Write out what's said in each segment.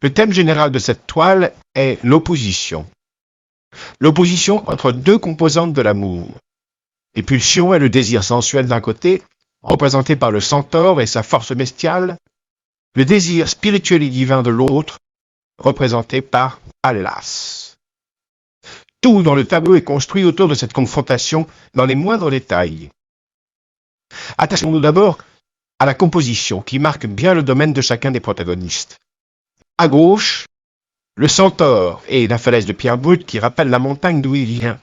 Le thème général de cette toile est l'opposition. L'opposition entre deux composantes de l'amour. Les pulsions et le désir sensuel d'un côté, représenté par le centaure et sa force bestiale, le désir spirituel et divin de l'autre, représenté par Pallas. Tout dans le tableau est construit autour de cette confrontation dans les moindres détails. Attachons-nous d'abord à la composition qui marque bien le domaine de chacun des protagonistes. À gauche, le centaure et la falaise de pierre brute qui rappelle la montagne d'où il vient.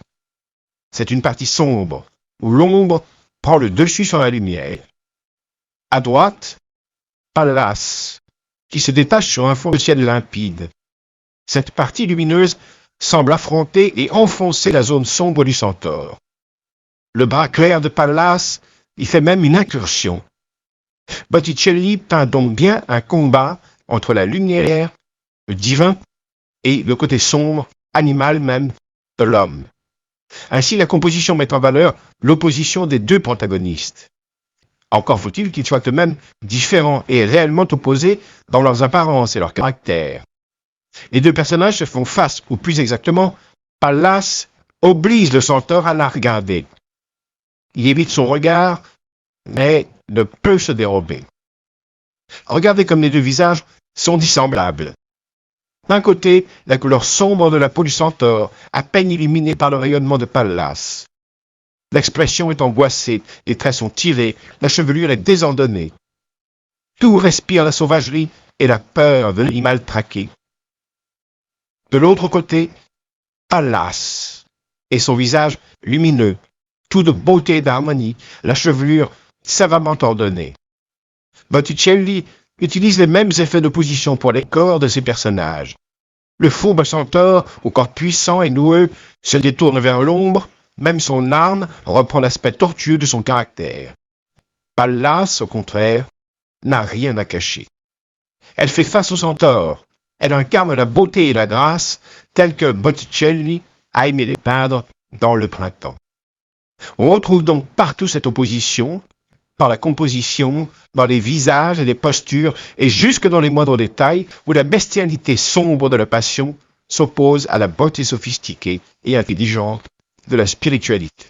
C'est une partie sombre, où l'ombre prend le dessus sur la lumière. À droite, Pallas, qui se détache sur un fond de ciel limpide. Cette partie lumineuse semble affronter et enfoncer la zone sombre du centaure. Le bras clair de Pallas y fait même une incursion. Botticelli peint donc bien un combat entre la lumière, le divin, et le côté sombre, animal même, de l'homme. Ainsi, la composition met en valeur l'opposition des deux protagonistes. Encore faut-il qu'ils soient eux-mêmes différents et réellement opposés dans leurs apparences et leurs caractères. Les deux personnages se font face, ou plus exactement, Pallas oblige le centaure à la regarder. Il évite son regard, mais ne peut se dérober. Regardez comme les deux visages sont dissemblables. D'un côté, la couleur sombre de la peau du centaure, à peine illuminée par le rayonnement de Pallas. L'expression est angoissée, les traits sont tirés, la chevelure est désordonnée. Tout respire la sauvagerie et la peur de l'animal traqué. De l'autre côté, Pallas et son visage lumineux, tout de beauté et d'harmonie, la chevelure savamment ordonnée. Botticelli utilise les mêmes effets de position pour les corps de ses personnages. Le fourbe centaure, au corps puissant et noueux, se détourne vers l'ombre, même son arme reprend l'aspect tortueux de son caractère. Pallas, au contraire, n'a rien à cacher. Elle fait face au centaure. Elle incarne la beauté et la grâce telles que Botticelli a aimé les peindre dans le printemps. On retrouve donc partout cette opposition, par la composition, dans les visages et les postures, et jusque dans les moindres détails, où la bestialité sombre de la passion s'oppose à la beauté sophistiquée et intelligente de la spiritualité.